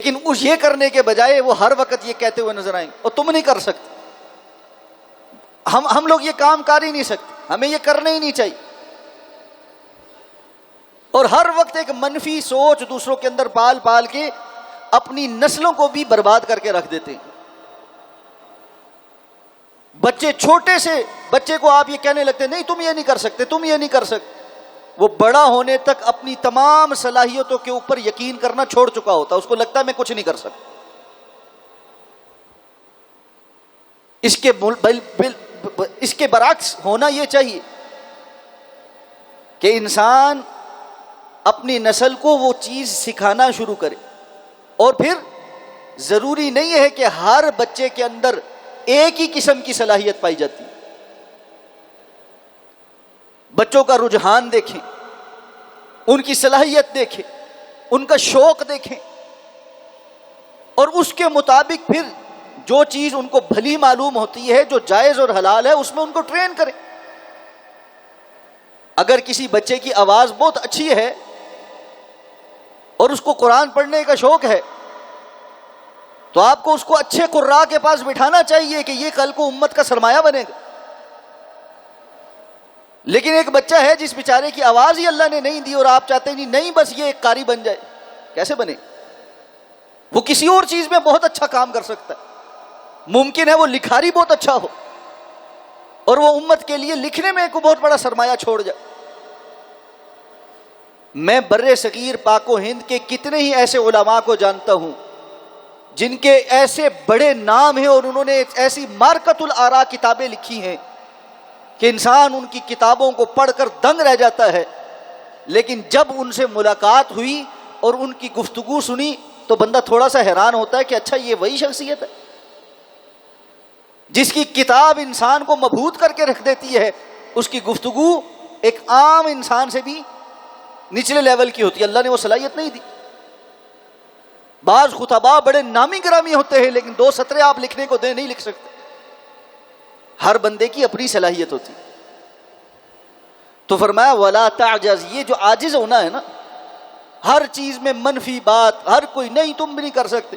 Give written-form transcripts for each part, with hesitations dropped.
لیکن اس یہ کرنے کے بجائے وہ ہر وقت یہ کہتے ہوئے نظر آئیں اور تم نہیں کر سکتے، ہم لوگ یہ کام کر ہی نہیں سکتے، ہمیں یہ کرنا ہی نہیں چاہیے، اور ہر وقت ایک منفی سوچ دوسروں کے اندر پال پال کے اپنی نسلوں کو بھی برباد کر کے رکھ دیتے ہیں۔ بچے چھوٹے سے بچے کو آپ یہ کہنے لگتے ہیں نہیں تم یہ نہیں کر سکتے، تم یہ نہیں کر سکتے، وہ بڑا ہونے تک اپنی تمام صلاحیتوں کے اوپر یقین کرنا چھوڑ چکا ہوتا ہے، اس کو لگتا ہے میں کچھ نہیں کر سکتا۔ اس کے برعکس ہونا یہ چاہیے کہ انسان اپنی نسل کو وہ چیز سکھانا شروع کرے، اور پھر ضروری نہیں ہے کہ ہر بچے کے اندر ایک ہی قسم کی صلاحیت پائی جاتی ہے۔ بچوں کا رجحان دیکھیں، ان کی صلاحیت دیکھیں، ان کا شوق دیکھیں، اور اس کے مطابق پھر جو چیز ان کو بھلی معلوم ہوتی ہے، جو جائز اور حلال ہے، اس میں ان کو ٹرین کریں۔ اگر کسی بچے کی آواز بہت اچھی ہے اور اس کو قرآن پڑھنے کا شوق ہے تو آپ کو اس کو اچھے قراء کے پاس بٹھانا چاہیے کہ یہ کل کو امت کا سرمایہ بنے گا۔ لیکن ایک بچہ ہے جس بیچارے کی آواز ہی اللہ نے نہیں دی اور آپ چاہتے ہیں نہیں بس یہ ایک قاری بن جائے، کیسے بنے؟ وہ کسی اور چیز میں بہت اچھا کام کر سکتا ہے، ممکن ہے وہ لکھاری بہت اچھا ہو اور وہ امت کے لیے لکھنے میں کوئی بہت بڑا سرمایہ چھوڑ جائے۔ میں بر صغیر پاک و ہند کے کتنے ہی ایسے علماء کو جانتا ہوں جن کے ایسے بڑے نام ہیں اور انہوں نے ایسی مارکت الآراء کتابیں لکھی ہیں کہ انسان ان کی کتابوں کو پڑھ کر دنگ رہ جاتا ہے، لیکن جب ان سے ملاقات ہوئی اور ان کی گفتگو سنی تو بندہ تھوڑا سا حیران ہوتا ہے کہ اچھا یہ وہی شخصیت ہے جس کی کتاب انسان کو مبہوت کر کے رکھ دیتی ہے، اس کی گفتگو ایک عام انسان سے بھی نچلے لیول کی ہوتی ہے۔ اللہ نے وہ صلاحیت نہیں دی۔ بعض خطباء بڑے نامی گرامی ہوتے ہیں لیکن 2 سطریں آپ لکھنے کو دیں نہیں لکھ سکتے۔ ہر بندے کی اپنی صلاحیت ہوتی۔ تو فرمایا ولا تعجز، یہ جو عاجز ہونا ہے نا، ہر چیز میں منفی بات، ہر کوئی نہیں تم بھی نہیں کر سکتے،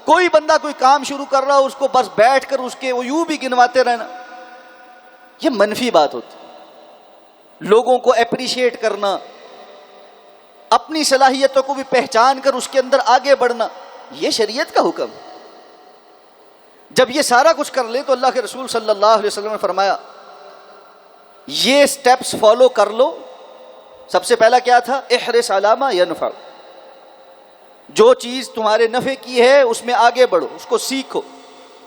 کوئی بندہ کوئی کام شروع کر رہا ہو اس کو بس بیٹھ کر اس کے وہ یوں بھی گنواتے رہنا، یہ منفی بات ہوتی۔ لوگوں کو اپریشیٹ کرنا، اپنی صلاحیتوں کو بھی پہچان کر اس کے اندر آگے بڑھنا، یہ شریعت کا حکم۔ جب یہ سارا کچھ کر لے تو اللہ کے رسول صلی اللہ علیہ وسلم نے فرمایا یہ سٹیپس فالو کر لو۔ سب سے پہلا کیا تھا؟ احرص علی ما ینفع، جو چیز تمہارے نفع کی ہے اس میں آگے بڑھو، اس کو سیکھو،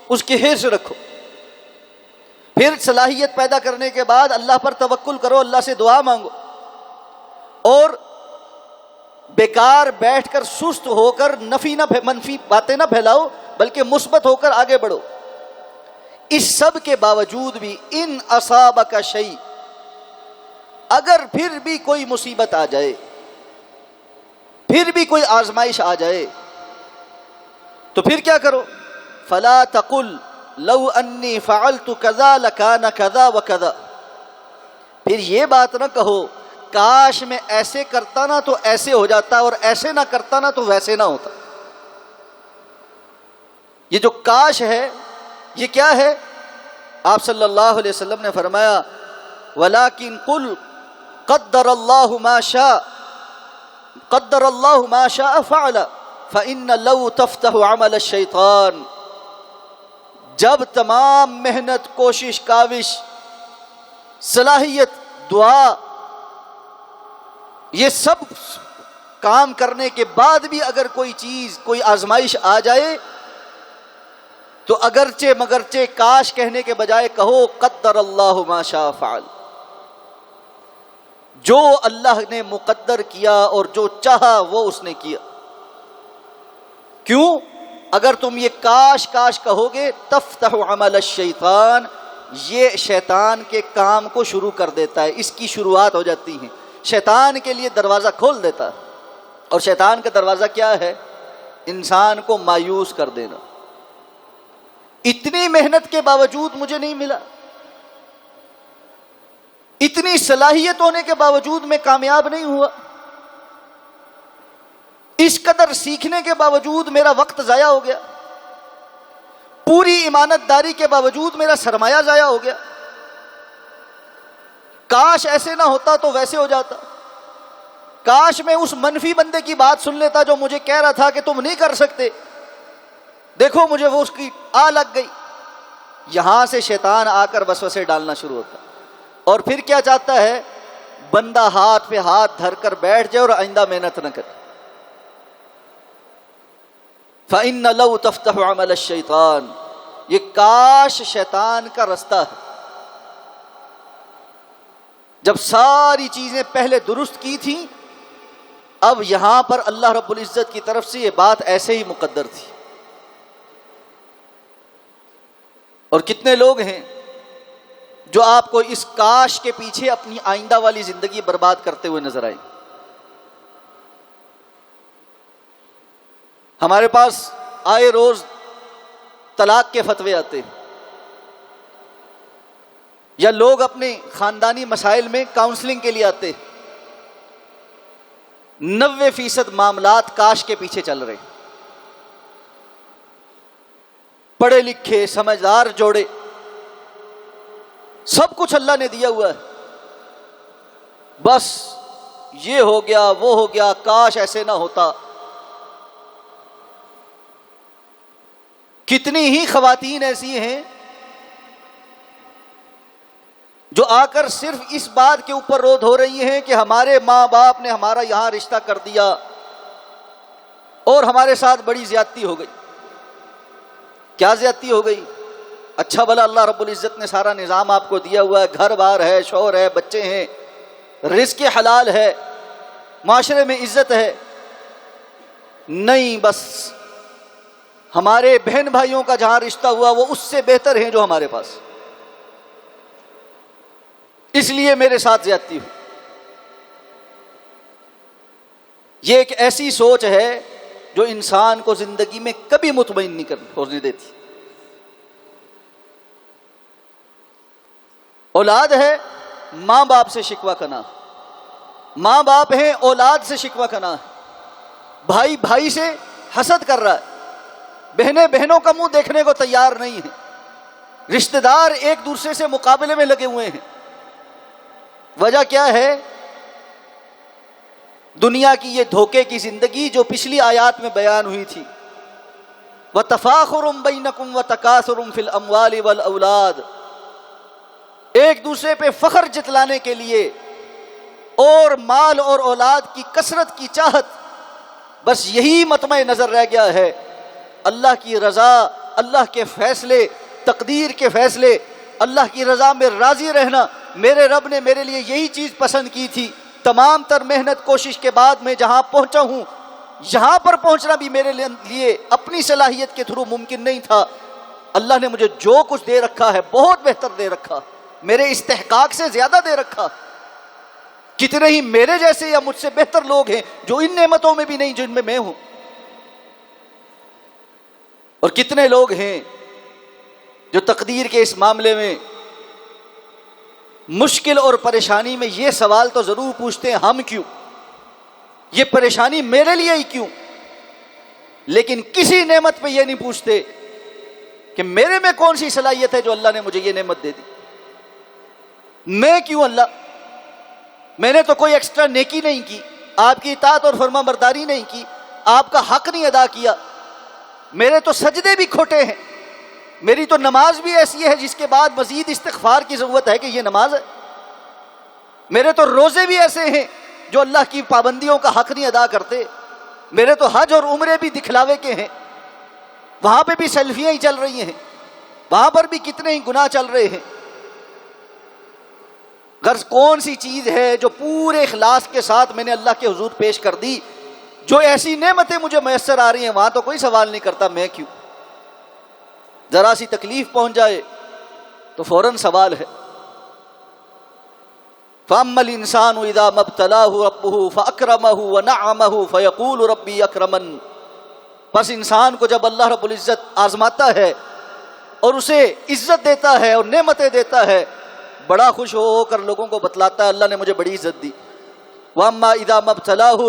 اس کی حرص رکھو۔ پھر صلاحیت پیدا کرنے کے بعد اللہ پر توکل کرو، اللہ سے دعا مانگو، اور بیکار بیٹھ کر سست ہو کر منفی باتیں نہ پھیلاؤ بلکہ مثبت ہو کر آگے بڑھو۔ اس سب کے باوجود بھی ان اصابک شیء، اگر پھر بھی کوئی مصیبت آ جائے، پھر بھی کوئی آزمائش آ جائے تو پھر کیا کرو؟ فلا تقل لو انی فعلت کذا لکان کذا وکذا، پھر یہ بات نہ کہو کاش میں ایسے کرتا نا تو ایسے ہو جاتا اور ایسے نہ کرتا نا تو ویسے نہ ہوتا۔ یہ جو کاش ہے یہ کیا ہے؟ آپ صلی اللہ علیہ وسلم نے فرمایا وَلَكِنْ قُلْ قَدَّرَ اللَّهُ مَا شَاءَ فَعَلَ فَإِنَّ لَوْ تَفْتَحُ عَمَلَ الشَّيْطَانِ، جب تمام محنت، کوشش، کاوش، صلاحیت، دعا، یہ سب کام کرنے کے بعد بھی اگر کوئی چیز، کوئی آزمائش آ جائے تو اگرچہ مگرچہ کاش کہنے کے بجائے کہو قدر اللہ ما شاء فعل، جو اللہ نے مقدر کیا اور جو چاہا وہ اس نے کیا۔ کیوں؟ اگر تم یہ کاش کاش کہو گے تفتح عمل الشیطان، یہ شیطان کے کام کو شروع کر دیتا ہے، اس کی شروعات ہو جاتی ہیں، شیطان کے لیے دروازہ کھول دیتا ہے۔ اور شیطان کا دروازہ کیا ہے؟ انسان کو مایوس کر دینا۔ اتنی محنت کے باوجود مجھے نہیں ملا، اتنی صلاحیت ہونے کے باوجود میں کامیاب نہیں ہوا، اس قدر سیکھنے کے باوجود میرا وقت ضائع ہو گیا، پوری ایمانت داری کے باوجود میرا سرمایہ ضائع ہو گیا، کاش ایسے نہ ہوتا تو ویسے ہو جاتا، کاش میں اس منفی بندے کی بات سن لیتا جو مجھے کہہ رہا تھا کہ تم نہیں کر سکتے، دیکھو مجھے وہ اس کی آ لگ گئی۔ یہاں سے شیطان آ کر وسوسے ڈالنا شروع ہوتا، اور پھر کیا چاہتا ہے؟ بندہ ہاتھ پہ ہاتھ دھر کر بیٹھ جائے اور آئندہ محنت نہ کرے۔ فَإِنَّ لَوْ تَفْتَحُ عَمَلَ الشَّيْطَانِ، یہ کاش شیطان کا رستہ ہے۔ جب ساری چیزیں پہلے درست کی تھیں، اب یہاں پر اللہ رب العزت کی طرف سے یہ بات ایسے ہی مقدر تھی۔ اور کتنے لوگ ہیں جو آپ کو اس کاش کے پیچھے اپنی آئندہ والی زندگی برباد کرتے ہوئے نظر آئے۔ ہمارے پاس آئے روز طلاق کے فتوے آتے، یا لوگ اپنے خاندانی مسائل میں کاؤنسلنگ کے لیے آتے۔ 90% معاملات کاش کے پیچھے چل رہے۔ پڑھے لکھے سمجھدار جوڑے، سب کچھ اللہ نے دیا ہوا ہے، بس یہ ہو گیا وہ ہو گیا، کاش ایسے نہ ہوتا۔ کتنی ہی خواتین ایسی ہیں جو آ کر صرف اس بات کے اوپر رو دھو رہی ہیں کہ ہمارے ماں باپ نے ہمارا یہاں رشتہ کر دیا اور ہمارے ساتھ بڑی زیادتی ہو گئی۔ کیا زیادتی ہو گئی؟ اچھا بھلا اللہ رب العزت نے سارا نظام آپ کو دیا ہوا ہے، گھر بار ہے، شوہر ہے، بچے ہیں، رزق حلال ہے، معاشرے میں عزت ہے، نہیں بس ہمارے بہن بھائیوں کا جہاں رشتہ ہوا وہ اس سے بہتر ہیں جو ہمارے پاس، اس لیے میرے ساتھ زیادتی ہو۔ یہ ایک ایسی سوچ ہے جو انسان کو زندگی میں کبھی مطمئن نہیں ہونے دیتی۔ اولاد ہے، ماں باپ سے شکوہ کرنا، ماں باپ ہیں، اولاد سے شکوہ کرنا، بھائی بھائی سے حسد کر رہا ہے، بہنیں بہنوں کا منہ دیکھنے کو تیار نہیں ہیں، رشتہ دار ایک دوسرے سے مقابلے میں لگے ہوئے ہیں۔ وجہ کیا ہے؟ دنیا کی یہ دھوکے کی زندگی جو پچھلی آیات میں بیان ہوئی تھی، وَتَفَاخُرٌ بَيْنَكُمْ وَتَكَاثُرٌ فِي الْأَمْوَالِ وَالْأَوْلَادِ، ایک دوسرے پہ فخر جتلانے کے لیے اور مال اور اولاد کی کثرت کی چاہت، بس یہی مطمع نظر رہ گیا ہے۔ اللہ کی رضا، اللہ کے فیصلے، تقدیر کے فیصلے، اللہ کی رضا میں راضی رہنا، میرے رب نے میرے لیے یہی چیز پسند کی تھی، تمام تر محنت کوشش کے بعد میں جہاں پہنچا ہوں، یہاں پر پہنچنا بھی میرے لیے اپنی صلاحیت کے تھرو ممکن نہیں تھا، اللہ نے مجھے جو کچھ دے رکھا ہے بہت بہتر دے رکھا، میرے استحقاق سے زیادہ دے رکھا۔ کتنے ہی میرے جیسے یا مجھ سے بہتر لوگ ہیں جو ان نعمتوں میں بھی نہیں جن میں ہوں، اور کتنے لوگ ہیں جو تقدیر کے اس معاملے میں مشکل اور پریشانی میں یہ سوال تو ضرور پوچھتے ہیں، ہم کیوں، یہ پریشانی میرے لیے ہی کیوں، لیکن کسی نعمت پہ یہ نہیں پوچھتے کہ میرے میں کون سی صلاحیت ہے جو اللہ نے مجھے یہ نعمت دے دی، میں کیوں اللہ، میں نے تو کوئی ایکسٹرا نیکی نہیں کی، آپ کی اطاعت اور فرما برداری نہیں کی، آپ کا حق نہیں ادا کیا، میرے تو سجدے بھی کھوٹے ہیں، میری تو نماز بھی ایسی ہے جس کے بعد مزید استغفار کی ضرورت ہے کہ یہ نماز ہے، میرے تو روزے بھی ایسے ہیں جو اللہ کی پابندیوں کا حق نہیں ادا کرتے، میرے تو حج اور عمرے بھی دکھلاوے کے ہیں، وہاں پہ بھی سیلفیاں ہی چل رہی ہیں، وہاں پر بھی کتنے ہی گناہ چل رہے ہیں۔ غرض کون سی چیز ہے جو پورے اخلاص کے ساتھ میں نے اللہ کے حضور پیش کر دی، جو ایسی نعمتیں مجھے میسر آ رہی ہیں وہاں تو کوئی سوال نہیں کرتا میں کیوں، ذرا سی تکلیف پہنچ جائے تو فوراً سوال ہے۔ فَأَمَّا الْإِنسَانُ إِذَا مَا ابْتَلَاهُ رَبُّهُ فَأَكْرَمَهُ وَنَعَّمَهُ فَيَقُولُ رَبِّي أَكْرَمَنِ، پس انسان کو جب اللہ رب العزت آزماتا ہے اور اسے عزت دیتا ہے اور نعمتیں دیتا ہے، بڑا خوش ہو کر لوگوں کو بتلاتا ہے اللہ نے مجھے بڑی عزت دی۔ وَأَمَّا إِذَا مَا ابْتَلَاهُ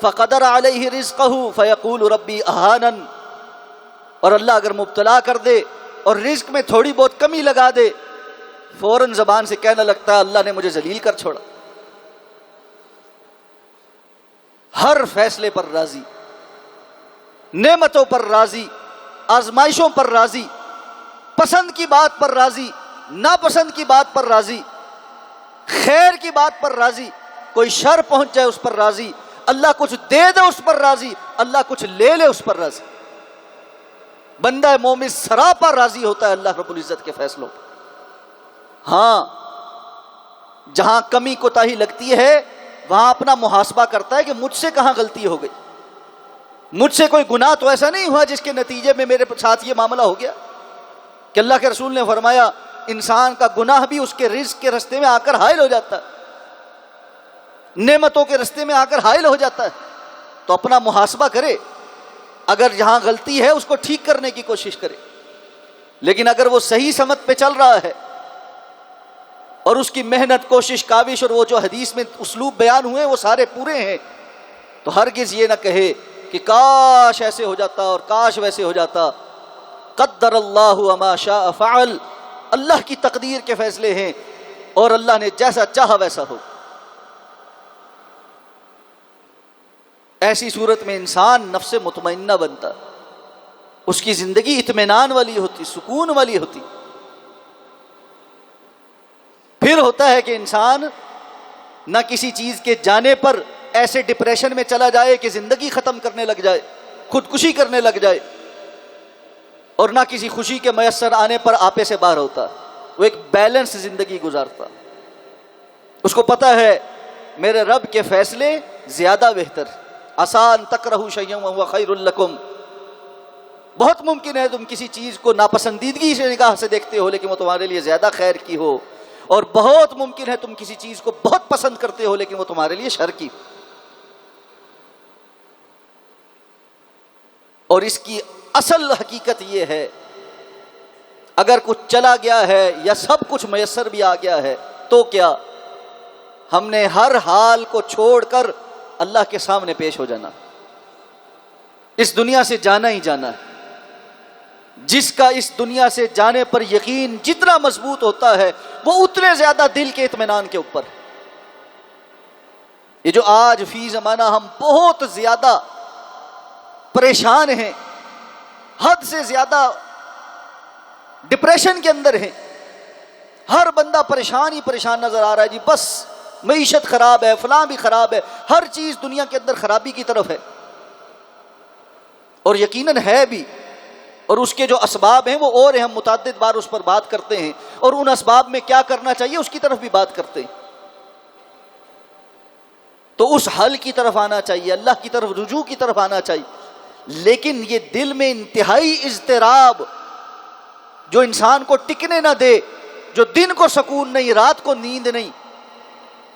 فقدر علیہ رزقہ فیقول ربی اہانن، اور اللہ اگر مبتلا کر دے اور رزق میں تھوڑی بہت کمی لگا دے، فوراً زبان سے کہنے لگتا ہے اللہ نے مجھے ذلیل کر چھوڑا۔ ہر فیصلے پر راضی، نعمتوں پر راضی، آزمائشوں پر راضی، پسند کی بات پر راضی، ناپسند کی بات پر راضی، خیر کی بات پر راضی، کوئی شر پہنچ جائے اس پر راضی، اللہ کچھ دے دے اس پر راضی، اللہ کچھ لے لے اس پر راضی۔ بندہ مومن سراپا راضی ہوتا ہے اللہ رب العزت کے فیصلوں پر۔ ہاں، جہاں کمی کوتاہی لگتی ہے وہاں اپنا محاسبہ کرتا ہے کہ مجھ سے کہاں غلطی ہو گئی، مجھ سے کوئی گناہ تو ایسا نہیں ہوا جس کے نتیجے میں میرے ساتھ یہ معاملہ ہو گیا، کہ اللہ کے رسول نے فرمایا انسان کا گناہ بھی اس کے رزق کے رستے میں آ کر حائل ہو جاتا ہے، نعمتوں کے رستے میں آ کر حائل ہو جاتا ہے۔ تو اپنا محاسبہ کرے، اگر جہاں غلطی ہے اس کو ٹھیک کرنے کی کوشش کرے، لیکن اگر وہ صحیح سمت پہ چل رہا ہے اور اس کی محنت، کوشش، کاوش اور وہ جو حدیث میں اسلوب بیان ہوئے وہ سارے پورے ہیں، تو ہرگز یہ نہ کہے کہ کاش ایسے ہو جاتا اور کاش ویسے ہو جاتا۔ قدر اللہ وما شاء فعل، اللہ کی تقدیر کے فیصلے ہیں اور اللہ نے جیسا چاہا ویسا ہو۔ ایسی صورت میں انسان نفس مطمئنہ بنتا، اس کی زندگی اطمینان والی ہوتی، سکون والی ہوتی۔ پھر ہوتا ہے کہ انسان نہ کسی چیز کے جانے پر ایسے ڈپریشن میں چلا جائے کہ زندگی ختم کرنے لگ جائے، خودکشی کرنے لگ جائے، اور نہ کسی خوشی کے میسر آنے پر آپے سے باہر ہوتا، وہ ایک بیلنس زندگی گزارتا۔ اس کو پتہ ہے میرے رب کے فیصلے زیادہ بہتر، آسان تکرہوا شیئا وہو خیر لکم، بہت ممکن ہے تم کسی چیز کو ناپسندیدگی سے نگاہ سے دیکھتے ہو لیکن وہ تمہارے لیے زیادہ خیر کی ہو، اور بہت ممکن ہے تم کسی چیز کو بہت پسند کرتے ہو لیکن وہ تمہارے لیے شر کی۔ اور اس کی اصل حقیقت یہ ہے، اگر کچھ چلا گیا ہے یا سب کچھ میسر بھی آ گیا ہے تو کیا، ہم نے ہر حال کو چھوڑ کر اللہ کے سامنے پیش ہو جانا، اس دنیا سے جانا ہی جانا ہے۔ جس کا اس دنیا سے جانے پر یقین جتنا مضبوط ہوتا ہے وہ اتنے زیادہ دل کے اطمینان کے اوپر۔ یہ جو آج فی زمانہ ہم بہت زیادہ پریشان ہیں، حد سے زیادہ ڈپریشن کے اندر ہیں، ہر بندہ پریشان ہی پریشان نظر آ رہا ہے، جی بس معیشت خراب ہے، فلاں بھی خراب ہے، ہر چیز دنیا کے اندر خرابی کی طرف ہے، اور یقیناً ہے بھی، اور اس کے جو اسباب ہیں وہ اور ہیں، ہم متعدد بار اس پر بات کرتے ہیں، اور ان اسباب میں کیا کرنا چاہیے اس کی طرف بھی بات کرتے ہیں۔ تو اس حل کی طرف آنا چاہیے، اللہ کی طرف رجوع کی طرف آنا چاہیے، لیکن یہ دل میں انتہائی اضطراب جو انسان کو ٹکنے نہ دے، جو دن کو سکون نہیں، رات کو نیند نہیں،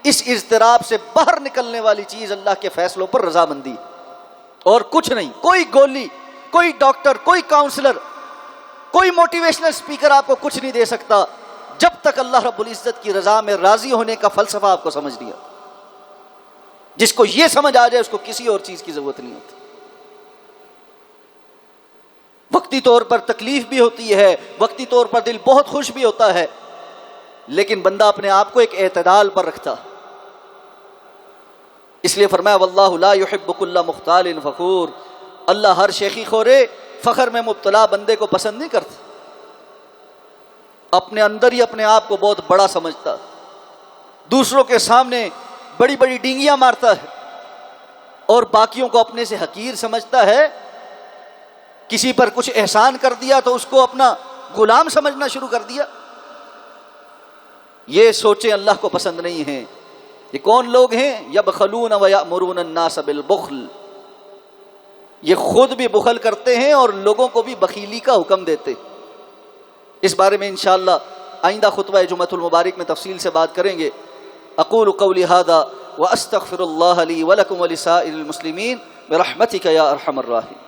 اس اضطراب سے باہر نکلنے والی چیز اللہ کے فیصلوں پر رضامندی، اور کچھ نہیں۔ کوئی گولی، کوئی ڈاکٹر، کوئی کاؤنسلر، کوئی موٹیویشنل اسپیکر آپ کو کچھ نہیں دے سکتا جب تک اللہ رب العزت کی رضا میں راضی ہونے کا فلسفہ آپ کو سمجھ لیا۔ جس کو یہ سمجھ آ جائے اس کو کسی اور چیز کی ضرورت نہیں ہوتی۔ وقتی طور پر تکلیف بھی ہوتی ہے، وقتی طور پر دل بہت خوش بھی ہوتا ہے، لیکن بندہ اپنے آپ کو ایک اعتدال پر رکھتا۔ اس لیے فرمایا واللہ لا یحب کل مختال فخور، اللہ ہر شیخی خورے، فخر میں مبتلا بندے کو پسند نہیں کرتا، اپنے اندر ہی اپنے آپ کو بہت بڑا سمجھتا، دوسروں کے سامنے بڑی بڑی ڈینگیاں مارتا ہے، اور باقیوں کو اپنے سے حقیر سمجھتا ہے۔ کسی پر کچھ احسان کر دیا تو اس کو اپنا غلام سمجھنا شروع کر دیا۔ یہ سوچیں اللہ کو پسند نہیں ہیں۔ یہ کون لوگ ہیں؟ یبخلون ویأمرون الناس بالبخل، یہ خود بھی بخل کرتے ہیں اور لوگوں کو بھی بخیلی کا حکم دیتے۔ اس بارے میں انشاءاللہ آئندہ خطبہ جمعۃ المبارک میں تفصیل سے بات کریں گے۔ اقول قولی ھذا واستغفر اللہ لی ولکم ولسائر المسلمین برحمتک یا ارحم الراحمین۔